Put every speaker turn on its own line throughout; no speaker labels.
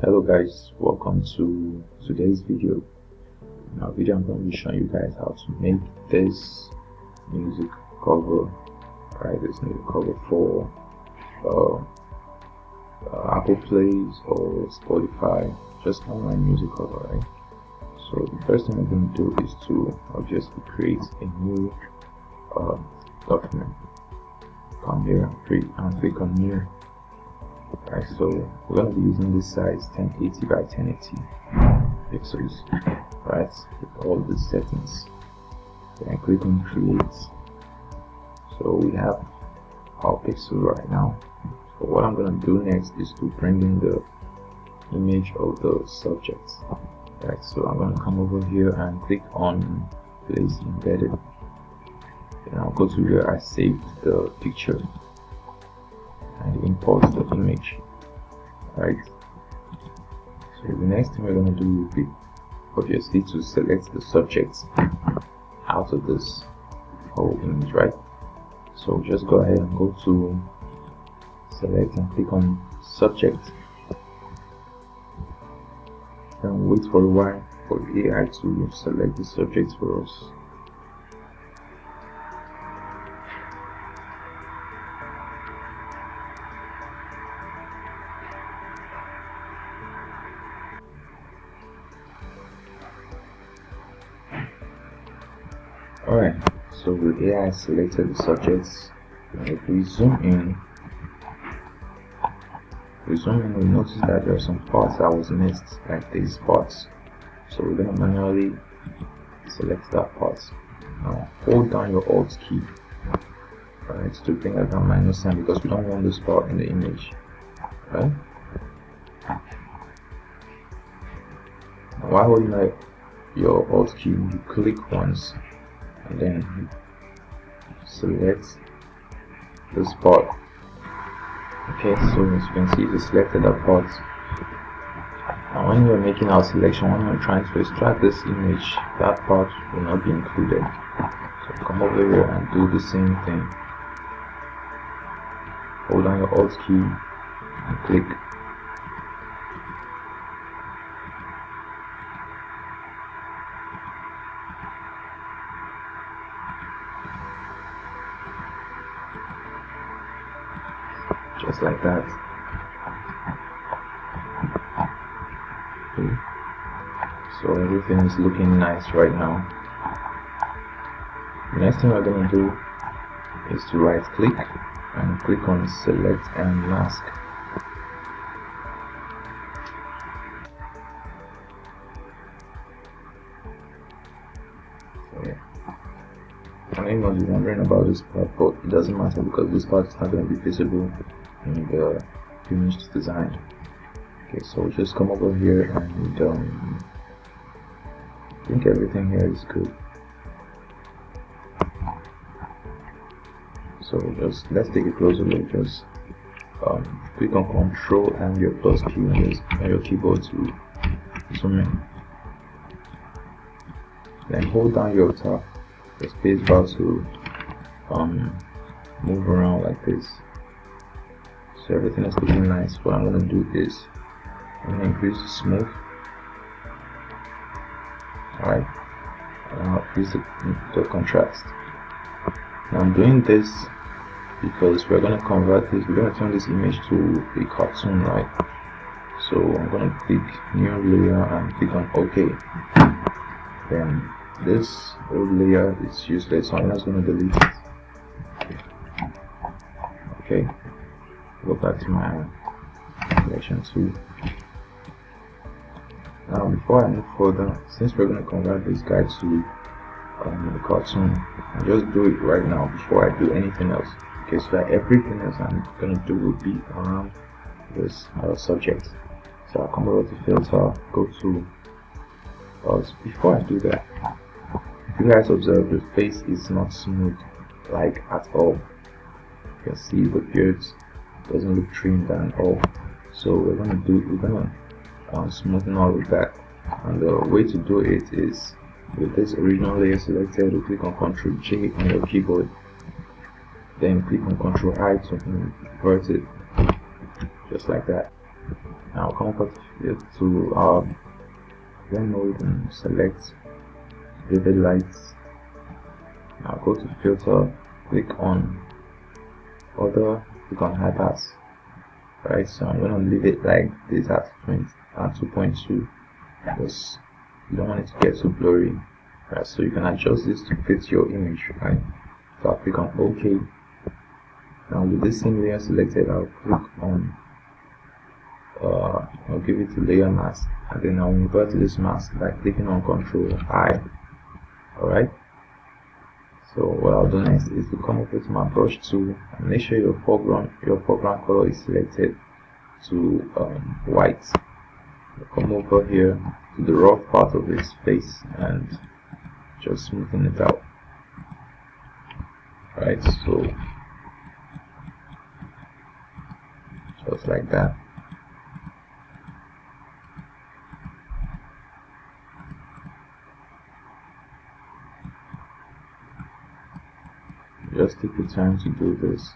Hello guys, welcome to today's video. In our video I'm going to be showing you guys how to make this music cover, right? This music cover for Apple Plays or Spotify, just online music cover, right? So the first thing we're going to do is to obviously create a new document. Come here and click on new. Right, so we're going to be using this size 1080 by 1080 pixels, right, with all the settings. Then click on create. So we have our pixel right now. So what I'm going to do next is to bring in the image of the subject. Right, so I'm going to come over here and click on place embedded. Then I'll go to where I saved the picture and import the image. Right, so the next thing we're going to do will be obviously to select the subject out of this whole image, right? So just go ahead and go to select and click on subject, and wait for a while for the AI to select the subject for us. Alright, so the AI selected the subjects. If we zoom in, we notice that there are some parts that was missed, like these parts. So we're going to manually select that part. Now hold down your Alt key, right, to bring that down minus sign, because we don't want this part in the image, right? Now while holding your Alt key, you click once and then select this part. Okay, so as you can see, we selected that part. And when we're making our selection, when we're trying to extract this image, that part will not be included. So come over here and do the same thing. Hold down your Alt key and click. Just like that. Okay. So everything is looking nice right now. The next thing we're going to do is to right click and click on select and mask. So yeah, I know you must be wondering about this part, but it doesn't matter because this part is not going to be visible in the finished design. Okay, so just come over here and I think everything here is good. So just let's take a closer look. Just click on Control and your plus key on your keyboard to zoom in. Then hold down your tab, the space bar, to move around like this. So everything is looking nice. What I'm going to do is I'm going to increase the smooth. Alright, and I'll increase the contrast. Now I'm doing this because we're going to convert this, we're going to turn this image to a cartoon, right? So I'm going to click new layer and click on OK. Then this old layer is useless, so I'm just going to delete it. Okay, go back to my selection tool. Now before I move further, since we're going to convert this guy to the cartoon, I'll just do it right now before I do anything else. Okay, so that everything else I'm going to do will be around this subject. So I'll come over to filter, go to before I do that, if you guys observe, the face is not smooth, like at all. You can see the beard doesn't look trimmed at all. So we're going to smoothen all of that, and the way to do it is with this original layer selected, you click on Ctrl J on your keyboard, then click on Ctrl I to invert it, just like that. Now come over to blend mode and select vivid lights. Now go to filter, click on other, click on high pass. Right, so I'm gonna leave it like this at 2.2 because you don't want it to get too blurry. Right, so you can adjust this to fit your image. Right, so I'll click on OK. Now with this same layer selected, I'll click on I'll give it a layer mask, and then I'll invert this mask by clicking on Ctrl I. Alright, so what I'll do next is to come over to my brush tool and make sure your foreground color is selected to white. I'll come over here to the rough part of its face and just smoothen it out. Right, so just like that. Just take the time to do this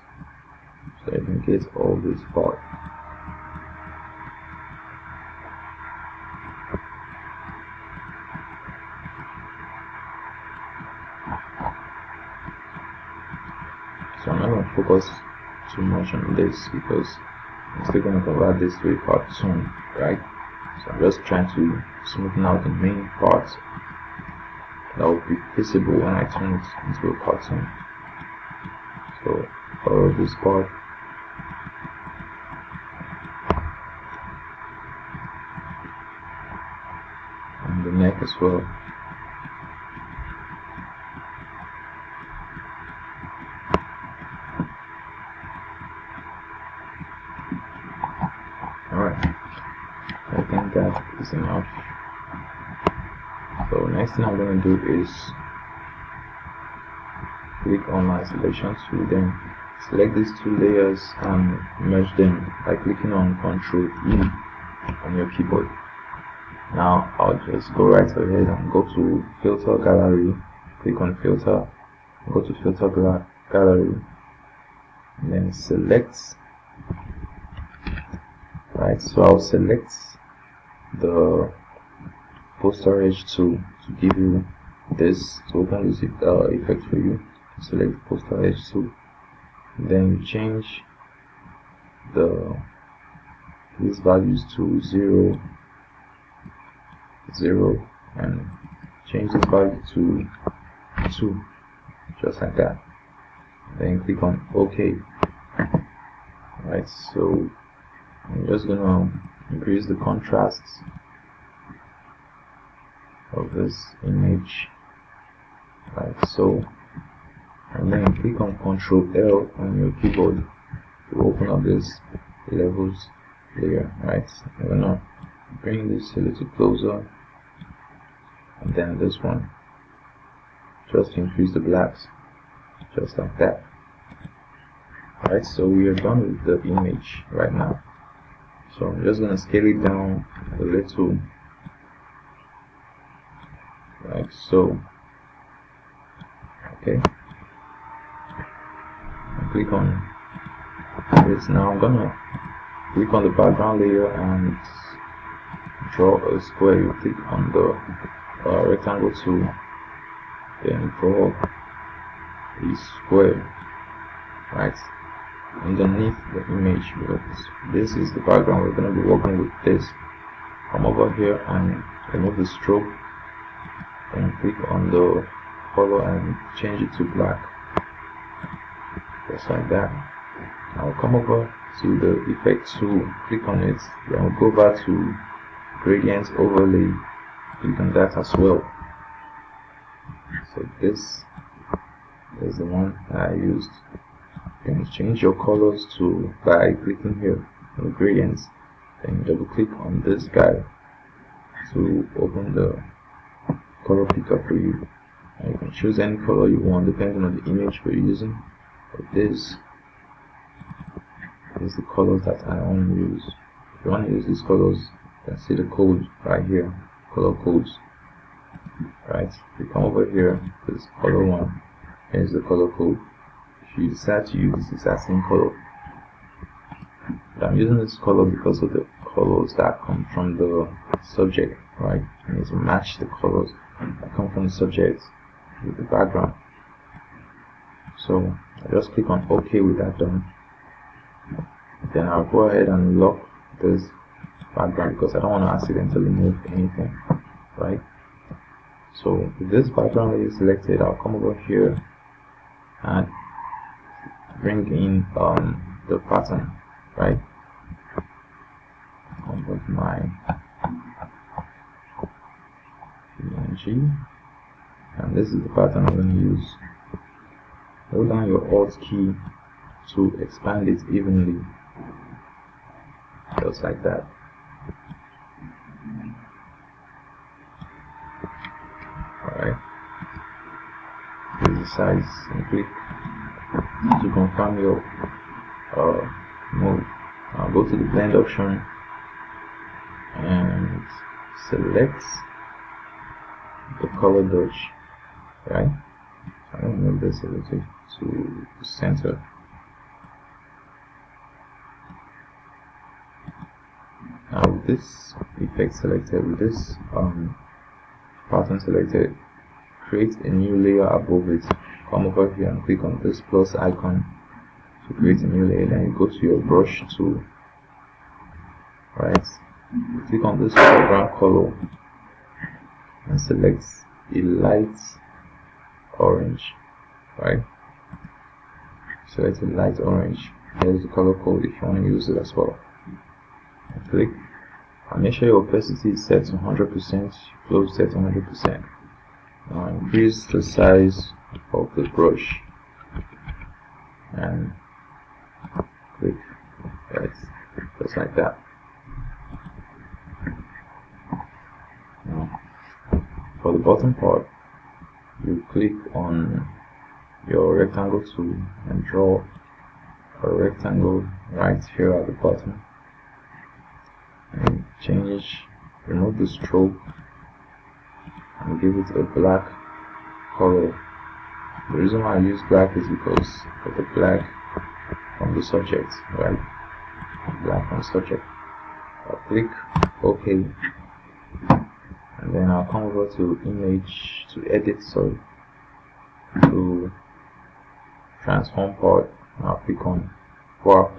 so you can get all this part. So I'm not going to focus too much on this because I'm still going to convert this to a cartoon, right? So I'm just trying to smoothen out the main parts that will be visible when I turn it into a cartoon. So follow this part. And the neck as well. Alright, I think that is enough. So next thing I'm going to do is click on my selection tool, then select these two layers and merge them by clicking on Ctrl E on your keyboard. Now I'll just go right ahead and go to filter gallery, click on filter, go to filter gallery, and then select. Right, so I'll select the poster edge tool to give you this, to open this effect for you. Select the poster edge tool, then change these values to 0, 0, and change this value to 2, just like that. Then click on OK. Right, so I'm just gonna increase the contrast of this image, like so, and then click on Ctrl L on your keyboard to open up this levels layer. Right, I'm gonna bring this a little closer, and then this one, just to increase the blacks, just like that. Right, so we are done with the image right now. So I'm just gonna scale it down a little, like so. Okay, and click on this. Now I'm gonna click on the background layer and draw a square. You click on the rectangle tool, then draw a square right underneath the image, because this is the background. We're going to be working with this. Come over here and remove the stroke, and click on the color and change it to black, just like that. I'll come over to the effect tool, click on it, then we'll go back to gradient overlay, click on that as well. So this is the one I used. You can change your colors to by clicking here on the gradients, then double click on this guy to open the color picker for you, and you can choose any color you want depending on the image we're using. But this is the colors that I want to use. If you want to use these colors, you can see the code right here, color codes. Right, you come over here to this color one, here's the color code. If you decide to use this exact same color, but I'm using this color because of the colors that come from the subject, right? I need to match the colors that come from the subject with the background. So I just click on OK with that done. Then I'll go ahead and lock this background because I don't want to accidentally move anything, right? So with this background layer selected, I'll come over here and bring in the pattern, right? Come with my PNG, and this is the pattern I'm going to use. Hold down your Alt key to expand it evenly, just like that. Alright, here's the size, and click to confirm your move. I'll go to the blend option and select the color dodge, right? I'm going to move this a little to the center. Now with this effect selected, with this pattern selected, create a new layer above it. Come over here and click on this plus icon to create a new layer. Then you go to your brush tool, right? You click on this background color and select a light orange, right? Select a light orange. Here's the color code if you want to use it as well. Click and make sure your opacity is set to 100%, flow set to 100%. Now increase the size of the brush and click right, just like that. Now for the bottom part, you click on your rectangle tool and draw a rectangle right here at the bottom, and remove the stroke and give it a black color. The reason why I use black is because of the black from the subject, right? Black from the subject. I'll click OK, and then I'll come over to image, to edit, to transform part. I'll click on warp.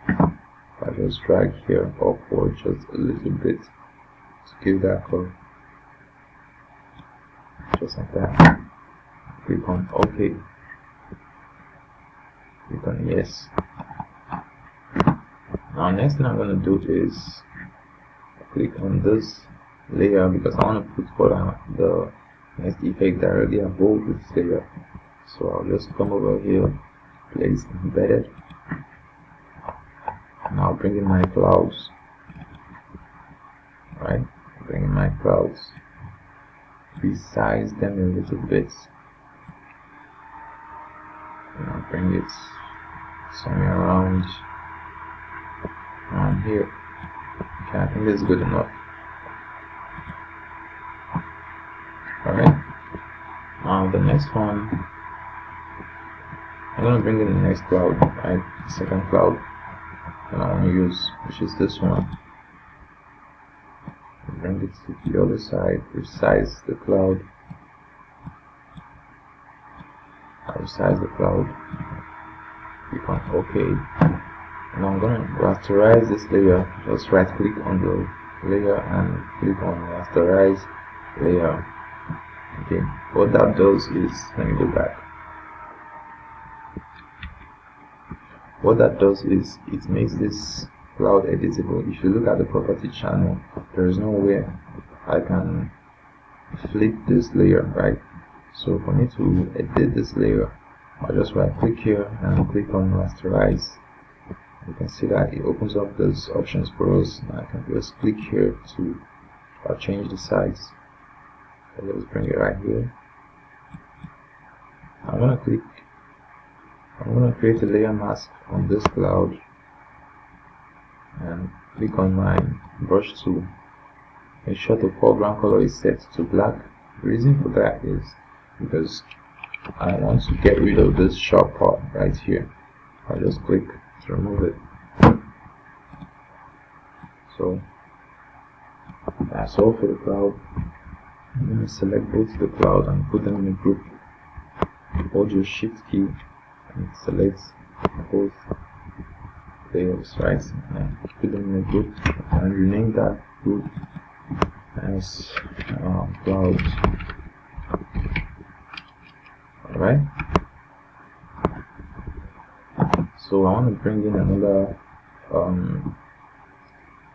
I just drag here upward just a little bit to give that color, just like that. Click on OK. Click on yes. Now next thing I'm going to do is click on this layer because I want to put for the next effect directly above this layer. So I'll just come over here, place embedded, and I'll bring in my clouds, right? Bring in my clouds, resize them a little bit, and I'll bring it somewhere around here. Okay, I think this is good enough. Alright, now the next one, I'm going to bring in the next cloud, right? The second cloud that I want to use, which is this one. Bring it to the other side, resize the cloud. Resize the cloud. Click on OK. And I'm going to rasterize this layer. Just right click on the layer and click on rasterize layer. Okay, what that does is, let me go back. What that does is it makes this cloud editable. If you look at the property channel, there is no way I can flip this layer, right? So for me to edit this layer, I'll just right click here and click on rasterize. You can see that it opens up those options for us. And I can just click here to change the size. So let's bring it right here. I'm gonna create a layer mask on this cloud and click on my brush tool. Make sure the foreground color is set to black. The reason for that is because I want to get rid of this sharp part right here. I'll just click to remove it. So that's all for the cloud. I'm going to select both the cloud and put them in a group. Hold your shift key and select both layers, right? And put them in a group and rename that group as clouds. Alright, so I want to bring in another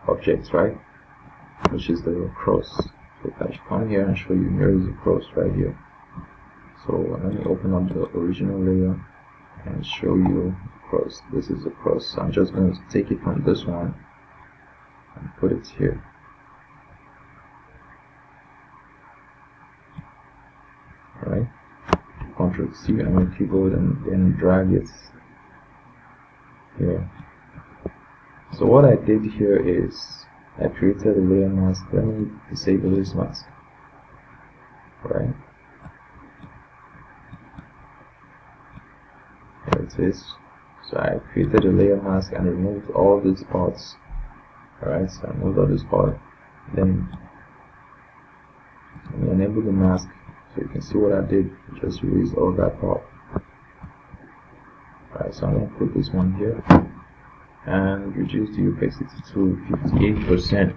object, right, which is the cross. So I should come here and show you here is the cross right here. So let me open up the original layer and show you the cross. This is the cross. I'm just going to take it from this one and put it here. Alright, Ctrl C on your keyboard and then drag it here. So what I did here is I created a layer mask. Let me disable this mask. Right, here it is. So I created a layer mask and removed all these parts. Alright, so I removed all this part. Then let me enable the mask so you can see what I did. Just release all that part. Alright, so I'm going to put this one here and reduce the opacity to 58%.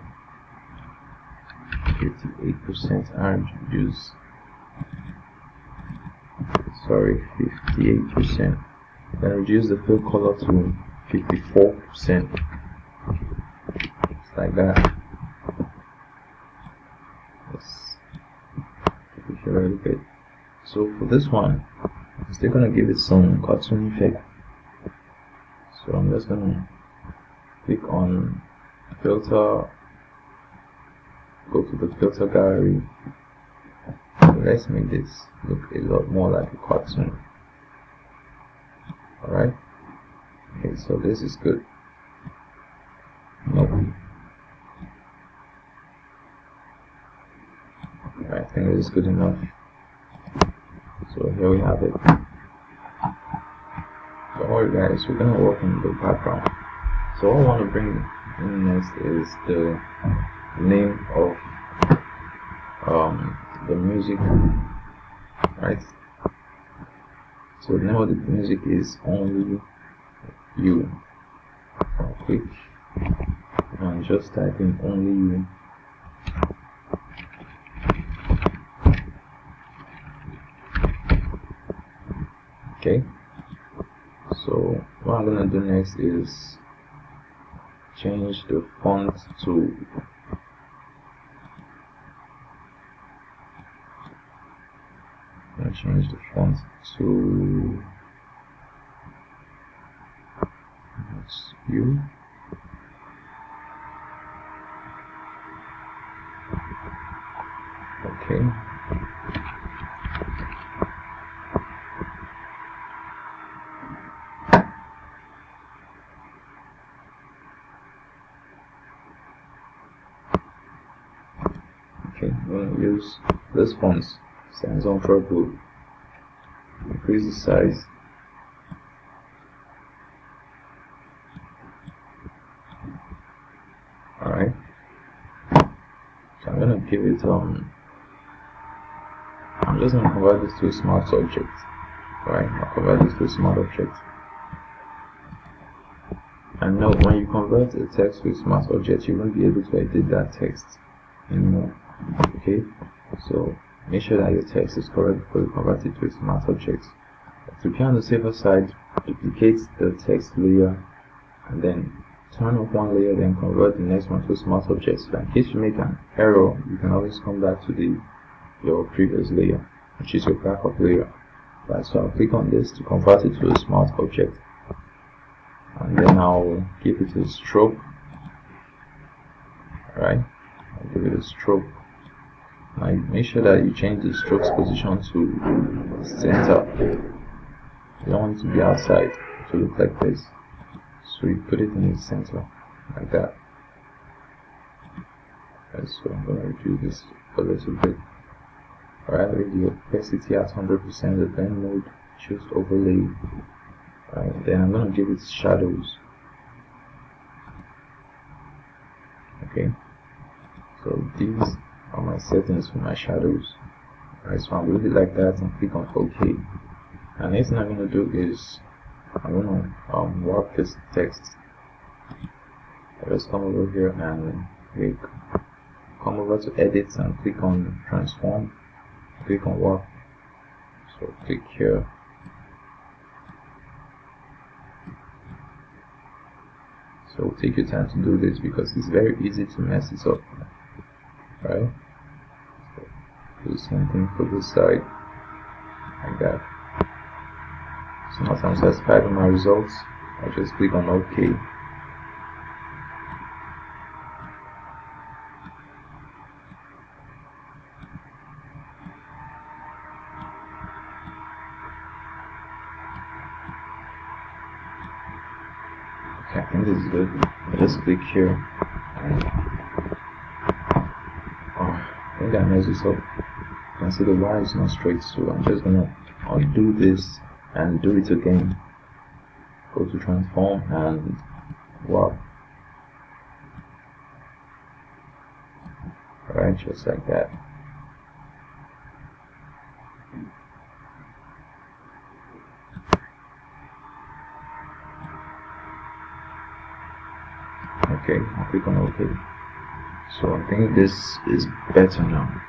58% and reduce, sorry, 58%. Then reduce the fill color to 54%. Just like that. Let's push it a little bit. So for this one, I'm still gonna give it some cartoon effect. So I'm just gonna click on filter, go to the filter gallery. Let's make this look a lot more like a cartoon. Alright, okay, so this is good. Nope. I think this is good enough. So here we have it. Don't worry guys, we're gonna work in the background. So what I want to bring in next is the name of the music, right? So the name of the music is Only You. I'll click and just type in Only You. Okay, so what I'm gonna do next is change the font to that's You. Okay. Okay, I'm going to use this font, Sans Ultra Bold. Increase the size. Alright. So I'm going to give it, I'm just going to convert this to a smart object. Right, I'll convert this to a smart object. And now when you convert a text to a smart object, you won't be able to edit that text anymore. Okay, so make sure that your text is correct before you convert it to a smart object. To be on the safer side, duplicate the text layer and then turn off one layer, then convert the next one to a smart object. So in case you make an error, you can always come back to your previous layer, which is your backup layer. Right, so I'll click on this to convert it to a smart object, and then I'll give it a stroke. Alright, I'll give it a stroke. Now make sure that you change the stroke's position to center. You don't want it to be outside to look like this, so you put it in the center like that. Okay, so I'm going to reduce this a little bit. Alright, with the opacity at 100%, the blend mode, choose overlay. Alright, then I'm going to give it shadows. Okay, so these are my settings for my shadows. Alright, so I'm really like that and click on OK. And next thing I'm going to do is I'm going to warp this text. I just come over here and come over to edit and click on transform, click on warp. So click here. So take your time to do this because it's very easy to mess it up, right? So do the same thing for this side, like that. So now I'm satisfied with my results. I just click on OK. Okay, I think this is good. I just click here. I think I messed this up. You can see the wire is not straight, so I'm just gonna undo this and do it again. Go to transform and warp. Alright, just like that. Okay, I'll click on OK. So I think this is better now.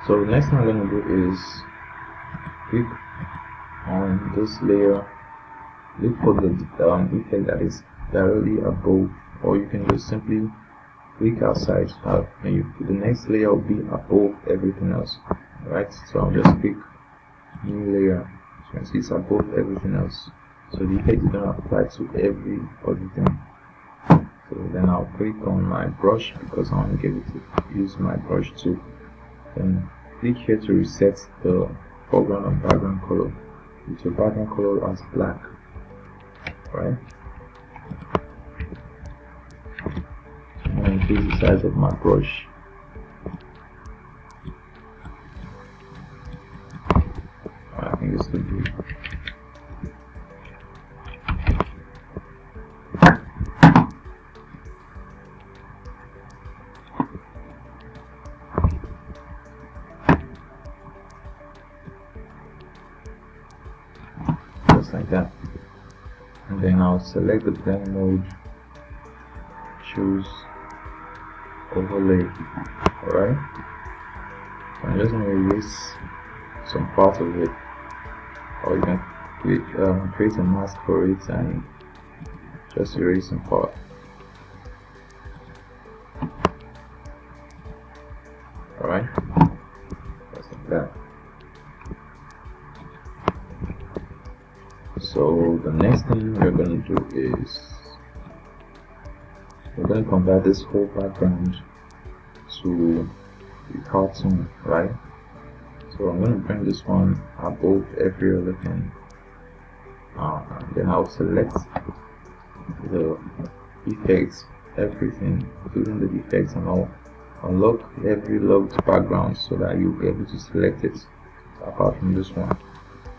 So the next thing I'm going to do is click on this layer, look for the effect that is directly above, or you can just simply click outside and the next layer will be above everything else. Right, so I'll just click new layer, so you can see it's above everything else, so the effect is going to apply to every other thing. So then I'll click on my brush because I want to get it to use my brush too. Then click here to reset the foreground and background color with your background color as black. Right, I'm going to increase the size of my brush. I think this could be just like that. And then I'll select the blend mode, choose overlay. Alright, so I'm just going to erase some part of it, or you can create a mask for it and just erase some part. Alright, just like that. So the next thing we're going to do is we're going to convert this whole background to a cartoon, right? So I'm going to bring this one above every other thing. Then I'll select the effects, everything, including the effects, and I'll unlock every locked background so that you'll be able to select it apart from this one.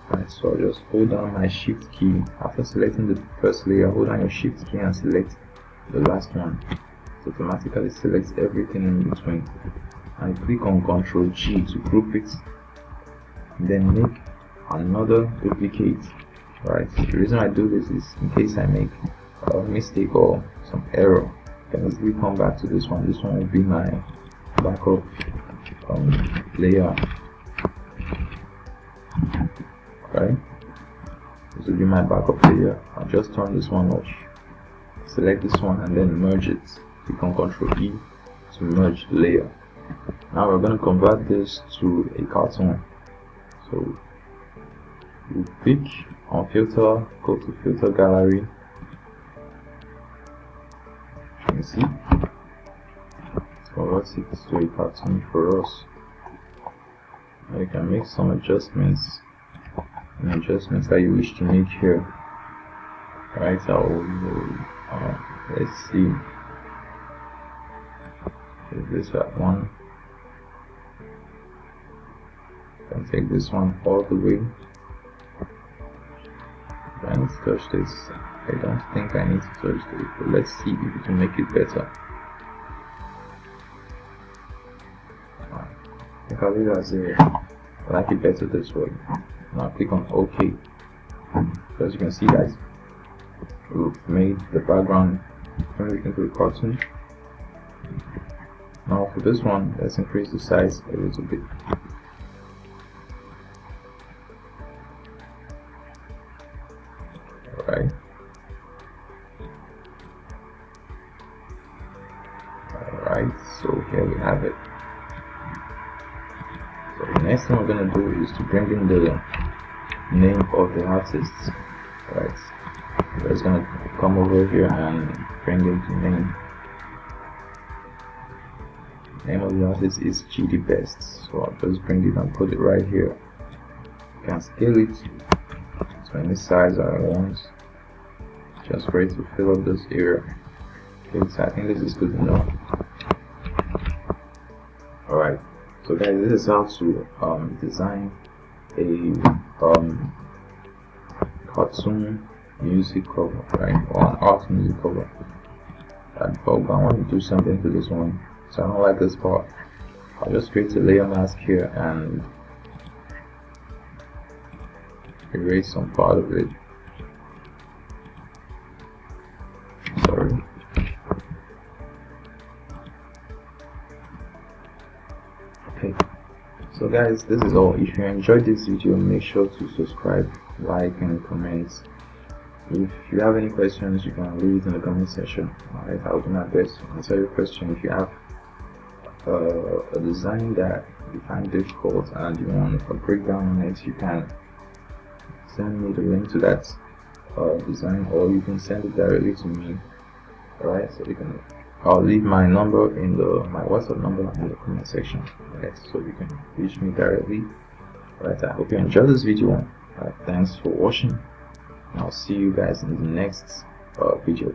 Right, so I'll just hold down my shift key. After selecting the first layer, hold down your shift key and select the last one. It automatically selects everything in between. And click on Ctrl G to group it. Then make another duplicate. Right, so the reason I do this is in case I make a mistake or some error, I can easily come back to this one. This one will be my backup layer. Right, this will be my backup layer. I'll just turn this one off, select this one and then merge it. Click on Ctrl E to merge the layer. Now we're going to convert this to a cartoon. So you click on filter, go to filter gallery. You can see it's converts it to a cartoon for us. Now you can make some adjustments that you wish to make here. Right, let's see. Take this at one. Then take this one all the way. Then touch this I don't think I need to touch it, but let's see if we can make it better. If I leave it as I like it better this way. Now click on OK. So as you can see, guys, we've made the background turn it into a cartoon. Now for this one, let's increase the size a little bit. Alright. Alright, so here we have it. So the next thing we're gonna do is to bring in the name of the artist. Right. So it's gonna come over here and bring in the name. Name of the artist is GD Best. So I'll just bring it and put it right here. You can scale it to any size I want, just for it to fill up this area. Okay, so I think this is good enough. Alright, so guys, this is how to design a cartoon music cover, right, or an art music cover. But I want to do something to this one, so I don't like this part. I'll just create a layer mask here and erase some part of it. Sorry. Okay, so guys, this is all. If you enjoyed this video, make sure to subscribe, like and comment. If you have any questions, you can leave it in the comment section. Alright, I'll do my best to answer your question. If you have a design that you find difficult and you want a breakdown on it, you can send me the link to that design, or you can send it directly to me. Alright, so you can, I'll leave my number in my WhatsApp number in the comment section. Alright, so you can reach me directly. Alright, I hope you enjoyed this video. Thanks for watching. I'll see you guys in the next video.